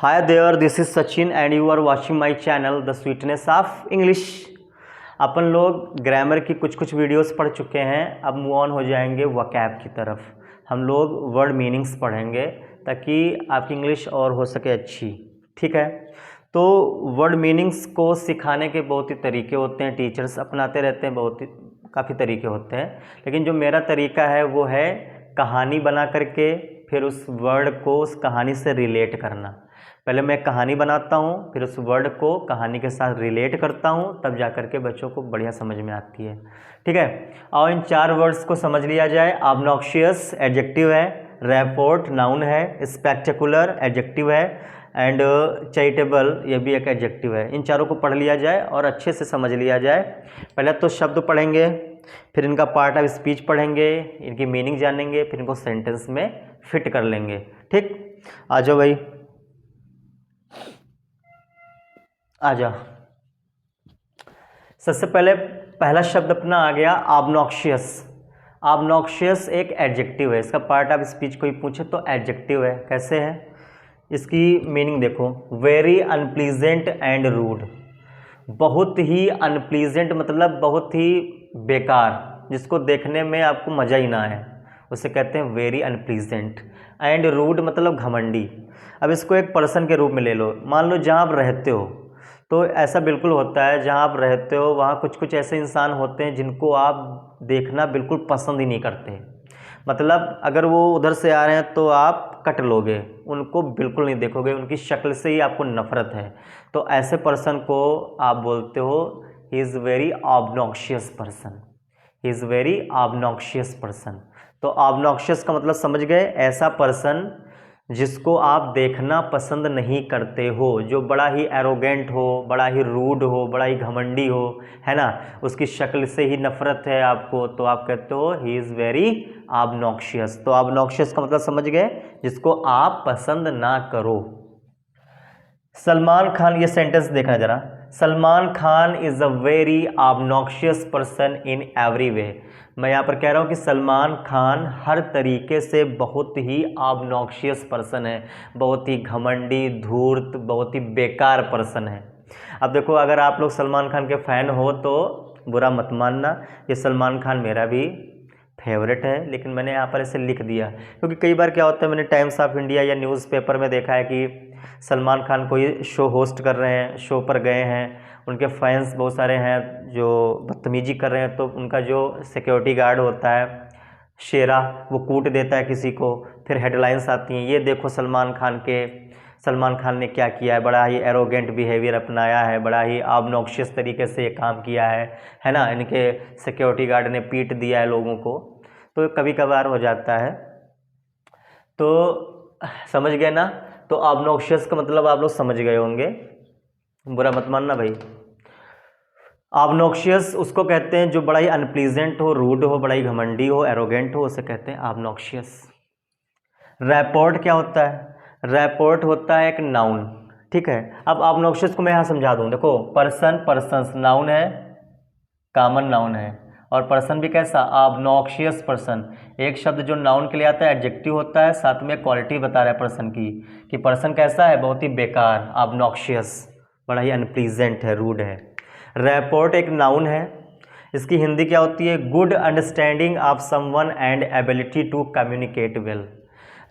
Hi there, this is Sachin and you are watching my channel The Sweetness of English। अपन लोग grammar की कुछ videos पढ़ चुके हैं, अब मूव ऑन हो जाएंगे वोकैब की तरफ। हम लोग वर्ड मीनिंग्स पढ़ेंगे ताकि आपकी इंग्लिश और हो सके अच्छी। ठीक है, तो वर्ड मीनिंग्स को सिखाने के बहुत ही तरीके होते हैं, टीचर्स अपनाते रहते हैं, बहुत ही काफ़ी तरीके होते हैं। लेकिन जो मेरा तरीका है वो है कहानी बना करके फिर उस वर्ड को उस कहानी से रिलेट करना। पहले मैं कहानी बनाता हूँ, फिर उस वर्ड को कहानी के साथ रिलेट करता हूँ, तब जा कर के बच्चों को बढ़िया समझ में आती है। ठीक है, और इन चार वर्ड्स को समझ लिया जाए। ऑब्नॉक्शियस एडजेक्टिव है, रैपोर्ट नाउन है, स्पेक्टेकुलर एडजेक्टिव है एंड चैरिटेबल ये भी एक एडजेक्टिव है। इन चारों को पढ़ लिया जाए और अच्छे से समझ लिया जाए। पहले तो शब्द पढ़ेंगे, फिर इनका पार्ट ऑफ स्पीच पढ़ेंगे, इनकी मीनिंग जानेंगे, फिर इनको सेंटेंस में फिट कर लेंगे। ठीक, आ जाओ भाई, आ जाओ। सबसे पहले पहला शब्द अपना आ गया ऑब्नॉक्शियस। ऑब्नॉक्शियस एक एडजेक्टिव है, इसका पार्ट ऑफ स्पीच कोई पूछे तो एडजेक्टिव है। कैसे है, इसकी मीनिंग देखो, वेरी अनप्लीजेंट एंड रूड। बहुत ही अनप्लीजेंट मतलब बहुत ही बेकार, जिसको देखने में आपको मज़ा ही ना आए, उसे कहते हैं वेरी अनप्लीजेंट। एंड रूड मतलब घमंडी। अब इसको एक पर्सन के रूप में ले लो। मान लो जहाँ आप रहते हो तो ऐसा बिल्कुल होता है, जहाँ आप रहते हो वहाँ कुछ कुछ ऐसे इंसान होते हैं जिनको आप देखना बिल्कुल पसंद ही नहीं करते। मतलब अगर वो उधर से आ रहे हैं तो आप कट लोगे, उनको बिल्कुल नहीं देखोगे, उनकी शक्ल से ही आपको नफरत है। तो ऐसे पर्सन को आप बोलते हो he is very obnoxious person. He is very obnoxious person. तो ऑब्नॉक्शियस का मतलब समझ गए, ऐसा पर्सन जिसको आप देखना पसंद नहीं करते हो, जो बड़ा ही एरोगेंट हो, बड़ा ही रूड हो, बड़ा ही घमंडी हो, है ना, उसकी शक्ल से ही नफरत है आपको, तो आप कहते हो ही इज़ वेरी ऑब्नॉक्शियस। तो ऑब्नॉक्शियस का मतलब समझ गए, जिसको आप पसंद ना करो। सलमान खान, ये सेंटेंस देखना जरा, Salman Khan is a very obnoxious person in every way. मैं यहाँ पर कह रहा हूँ कि सलमान खान हर तरीके से बहुत ही ऑब्नॉक्शियस पर्सन है, बहुत ही घमंडी, धूर्त, बहुत ही बेकार पर्सन है। अब देखो, अगर आप लोग सलमान खान के फ़ैन हो तो बुरा मत मानना, ये सलमान खान मेरा भी फेवरेट है, लेकिन मैंने यहाँ पर ऐसे लिख दिया क्योंकि कई बार क्या होता है, मैंने टाइम्स ऑफ इंडिया या न्यूज़पेपर में देखा है कि सलमान खान कोई शो होस्ट कर रहे हैं, शो पर गए हैं, उनके फैंस बहुत सारे हैं जो बदतमीजी कर रहे हैं, तो उनका जो सिक्योरिटी गार्ड होता है शेरा, वो कूट देता है किसी को, फिर हेडलाइंस आती हैं, ये देखो सलमान खान ने क्या किया है, बड़ा ही एरोगेंट बिहेवियर अपनाया है, बड़ा ही ऑब्नॉक्शियस तरीके से ये काम किया है ना, इनके सिक्योरिटी गार्ड ने पीट दिया है लोगों को। तो कभी कभार हो जाता है, तो समझ गए ना। तो ऑब्नॉक्शियस का मतलब आप लोग समझ गए होंगे, बुरा मत मानना भाई। ऑब्नॉक्शियस उसको कहते हैं जो बड़ा ही अनप्लीजेंट हो, रूड हो, बड़ा ही घमंडी हो, एरोगेंट हो, उसे कहते हैं ऑब्नॉक्शियस। रैपोर्ट क्या होता है, रैपोर्ट होता है एक नाउन। ठीक है, अब ऑब्नॉक्शियस को मैं यहाँ समझा दूँ। देखो, पर्सन, पर्सन्स नाउन है, कॉमन नाउन है, और पर्सन भी कैसा, ऑब्नॉक्शियस पर्सन। एक शब्द जो नाउन के लिए आता है एडजेक्टिव होता है, साथ में क्वालिटी बता रहा है पर्सन की, कि पर्सन कैसा है, बहुत ही बेकार, ऑब्नॉक्शियस, बड़ा ही अनप्लीजेंट है, रूड है। रैपोर्ट एक नाउन है, इसकी हिंदी क्या होती है, good understanding of someone and ability to communicate well.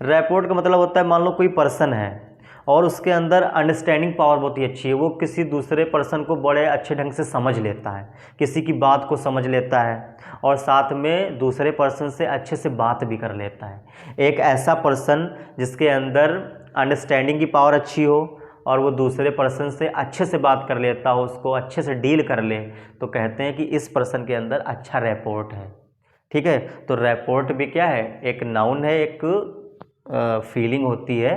Rapport का मतलब होता है, मान लो कोई पर्सन है और उसके अंदर अंडरस्टैंडिंग पावर बहुत ही अच्छी है, वो किसी दूसरे पर्सन को बड़े अच्छे ढंग से समझ लेता है, किसी की बात को समझ लेता है, और साथ में दूसरे पर्सन से अच्छे से बात भी कर लेता है। एक ऐसा पर्सन जिसके अंदर अंडरस्टैंडिंग की पावर अच्छी हो और वो दूसरे पर्सन से अच्छे से बात कर लेता हो, उसको अच्छे से डील कर ले, तो कहते हैं कि इस पर्सन के अंदर अच्छा रैपोर्ट है। ठीक है, तो रैपोर्ट भी क्या है, एक नाउन है, एक फीलिंग होती है।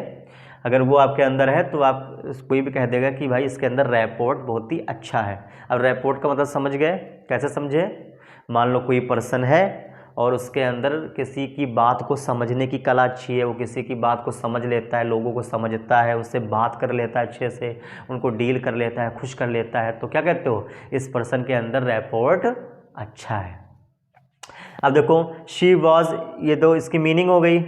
अगर वो आपके अंदर है तो आप कोई भी कह देगा कि भाई इसके अंदर रैपोर्ट बहुत ही अच्छा है। अब रैपोर्ट का मतलब समझ गए, कैसे समझे, मान लो कोई पर्सन है और उसके अंदर किसी की बात को समझने की कला अच्छी है, वो किसी की बात को समझ लेता है, लोगों को समझता है, उससे बात कर लेता है अच्छे से, उनको डील कर लेता है, खुश कर लेता है, तो क्या कहते हो, इस पर्सन के अंदर रैपोर्ट अच्छा है। अब देखो, शी वॉज, ये तो इसकी मीनिंग हो गई,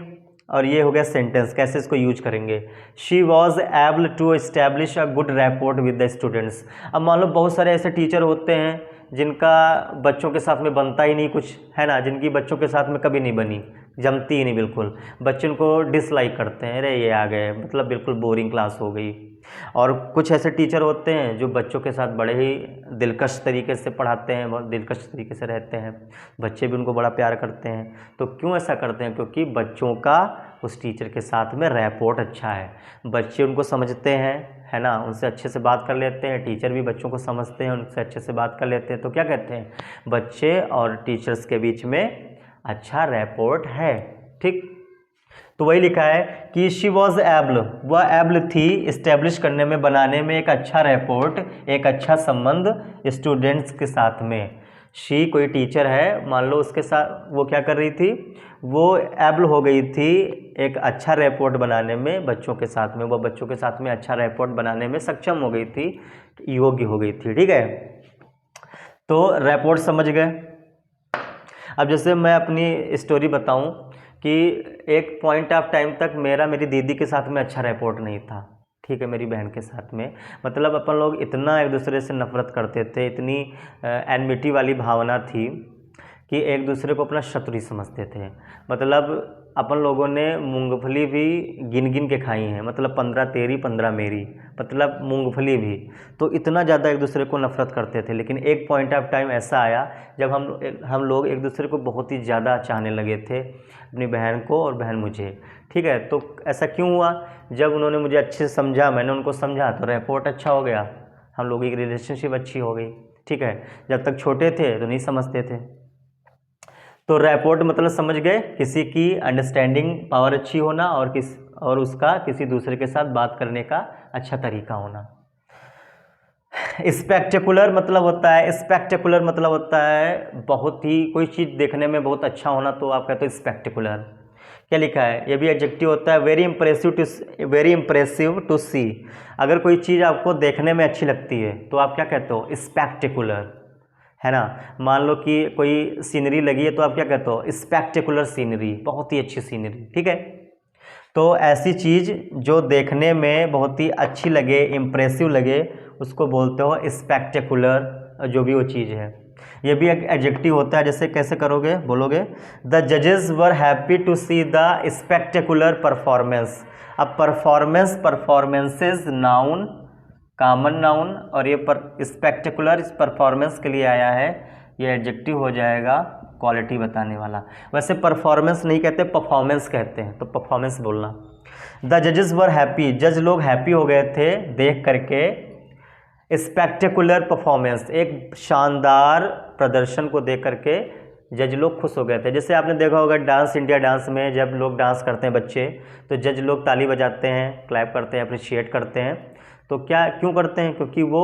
और ये हो गया सेंटेंस, कैसे इसको यूज करेंगे। She was able to establish a good rapport with the students. अब मान लो बहुत सारे ऐसे टीचर होते हैं जिनका बच्चों के साथ में बनता ही नहीं कुछ, है ना, जिनकी बच्चों के साथ में कभी नहीं बनी, जमती ही नहीं बिल्कुल, बच्चे उनको डिसलाइक करते हैं, अरे ये आ गए, मतलब बिल्कुल बोरिंग क्लास हो गई। और कुछ ऐसे टीचर होते हैं जो बच्चों के साथ बड़े ही दिलकश तरीके से पढ़ाते हैं, बहुत दिलकश तरीके से रहते हैं, बच्चे भी उनको बड़ा प्यार करते हैं। तो क्यों ऐसा करते हैं? क्योंकि बच्चों का उस टीचर के साथ में रैपोर्ट अच्छा है, बच्चे उनको समझते हैं, है ना, उनसे अच्छे से बात कर लेते हैं, टीचर भी बच्चों को समझते हैं, उनसे अच्छे से बात कर लेते हैं। तो क्या कहते हैं? बच्चे और टीचर्स के बीच में अच्छा रैपोर्ट है। ठीक, तो वही लिखा है कि शी वॉज एबल, वह एबल थी इस्टेब्लिश करने में, बनाने में एक अच्छा रैपोर्ट, एक अच्छा संबंध स्टूडेंट्स के साथ में। शी कोई टीचर है, मान लो उसके साथ वो क्या कर रही थी, वो एबल हो गई थी एक अच्छा रैपोर्ट बनाने में बच्चों के साथ में, वो बच्चों के साथ में अच्छा रैपोर्ट बनाने में सक्षम हो गई थी, योग्य हो गई थी। ठीक है, तो रैपोर्ट समझ गए। अब जैसे मैं अपनी स्टोरी बताऊं कि एक पॉइंट ऑफ टाइम तक मेरी दीदी के साथ में अच्छा रैपोर्ट नहीं था, ठीक है, मेरी बहन के साथ में, मतलब अपन लोग इतना एक दूसरे से नफरत करते थे, इतनी एनमिटी वाली भावना थी कि एक दूसरे को अपना शत्रु ही समझते थे। मतलब अपन लोगों ने मूंगफली भी गिन गिन के खाई हैं, मतलब 15 तेरी 15 मेरी, मतलब मूंगफली भी। तो इतना ज़्यादा एक दूसरे को नफरत करते थे। लेकिन एक पॉइंट ऑफ टाइम ऐसा आया जब हम लोग एक दूसरे को बहुत ही ज़्यादा चाहने लगे थे, अपनी बहन को और बहन मुझे। ठीक है, तो ऐसा क्यों हुआ? जब उन्होंने मुझे अच्छे से समझा, मैंने उनको समझा, तो रैपोर्ट अच्छा हो गया, हम लोगों की रिलेशनशिप अच्छी हो गई। ठीक है, जब तक छोटे थे तो नहीं समझते थे। तो रैपोर्ट मतलब समझ गए, किसी की अंडरस्टैंडिंग पावर अच्छी होना और उसका किसी दूसरे के साथ बात करने का अच्छा तरीका होना। स्पेक्टेकुलर मतलब होता है बहुत ही, कोई चीज़ देखने में बहुत अच्छा होना, तो आप कहते हो स्पेक्टेकुलर। क्या लिखा है? ये भी एडजेक्टिव होता है, वेरी इंप्रेसिव टू सी। अगर कोई चीज़ आपको देखने में अच्छी लगती है तो आप क्या कहते हो? स्पेक्टेकुलर, है ना। मान लो कि कोई सीनरी लगी है तो आप क्या कहते हो? स्पेक्टेकुलर सीनरी, बहुत ही अच्छी सीनरी। ठीक है, तो ऐसी चीज़ जो देखने में बहुत ही अच्छी लगे, इम्प्रेसिव लगे, उसको बोलते हो स्पेक्टेकुलर, जो भी वो चीज़ है। ये भी एक एडजेक्टिव होता है। जैसे कैसे करोगे, बोलोगे द जजेस were happy to see the spectacular performance. अब परफॉर्मेंसेस नाउन, कॉमन नाउन, और ये स्पेक्टेकुलर इस परफॉर्मेंस के लिए आया है, ये एडजेक्टिव हो जाएगा क्वालिटी बताने वाला। वैसे परफॉर्मेंस नहीं कहते, परफॉर्मेंस कहते हैं, तो परफॉर्मेंस बोलना। द जजेस वर हैप्पी, जज लोग हैप्पी हो गए थे देख करके स्पेक्टेकुलर परफॉर्मेंस, एक शानदार प्रदर्शन को देख करके जज लोग खुश हो गए थे। जैसे आपने देखा होगा डांस इंडिया डांस में, जब लोग डांस करते हैं बच्चे, तो जज लोग ताली बजाते हैं, क्लैप करते हैं, अप्रिशिएट करते हैं। तो क्या क्यों करते हैं? क्योंकि वो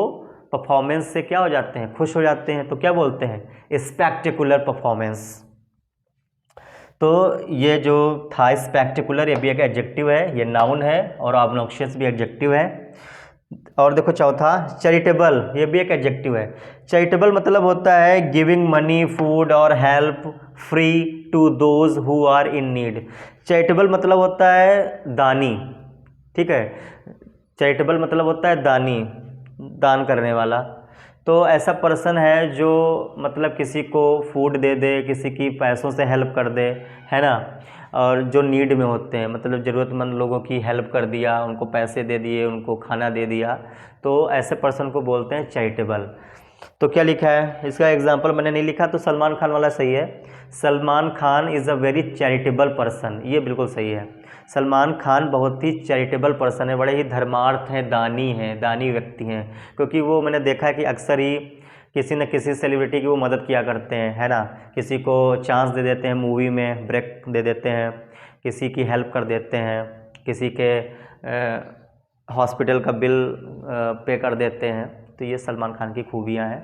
परफॉर्मेंस से क्या हो जाते हैं? खुश हो जाते हैं। तो क्या बोलते हैं? Spectacular performance. तो ये जो था स्पेक्टेकुलर, ये भी एक एडजेक्टिव है, ये नाउन है, और ऑब्नॉक्शियस भी एडजेक्टिव है। और देखो चौथा चैरिटेबल, ये भी एक एडजेक्टिव है। चैरिटेबल मतलब होता है गिविंग मनी, फूड और help free to those who are in need. Charitable मतलब होता है दानी। ठीक है, चैरिटेबल मतलब होता है दानी, दान करने वाला। तो ऐसा पर्सन है जो मतलब किसी को फूड दे दे, किसी की पैसों से हेल्प कर दे, है ना, और जो नीड में होते हैं, मतलब ज़रूरतमंद लोगों की हेल्प कर दिया, उनको पैसे दे दिए, उनको खाना दे दिया, तो ऐसे पर्सन को बोलते हैं चैरिटेबल। तो क्या लिखा है? इसका एग्जांपल मैंने नहीं लिखा, तो सलमान खान वाला सही है। Salman Khan is a very charitable person, ये बिल्कुल सही है। सलमान खान बहुत ही चैरिटेबल पर्सन है, बड़े ही धर्मार्थ हैं, दानी व्यक्ति हैं। क्योंकि वो मैंने देखा है कि अक्सर ही किसी न किसी सेलिब्रिटी की वो मदद किया करते हैं, है ना, किसी को चांस दे देते हैं, मूवी में ब्रेक दे देते हैं, किसी की हेल्प कर देते हैं, किसी के हॉस्पिटल का बिल पे कर देते हैं। तो ये सलमान खान की खूबियाँ हैं।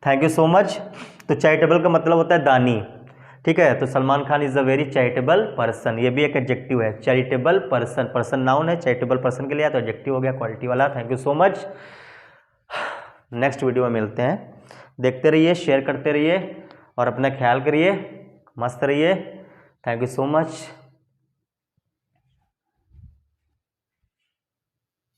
Thank you so much. तो चैरिटेबल का मतलब होता है दानी। ठीक है, तो Salman Khan is a very charitable person, ये भी एक एडजेक्टिव है। चैरिटेबल पर्सन, पर्सन नाउन है, चैरिटेबल पर्सन के लिए तो एडजेक्टिव हो गया क्वालिटी वाला। Thank you so much. Next video में मिलते हैं। देखते रहिए, शेयर करते रहिए और अपना ख्याल करिए, मस्त रहिए। Thank you so much.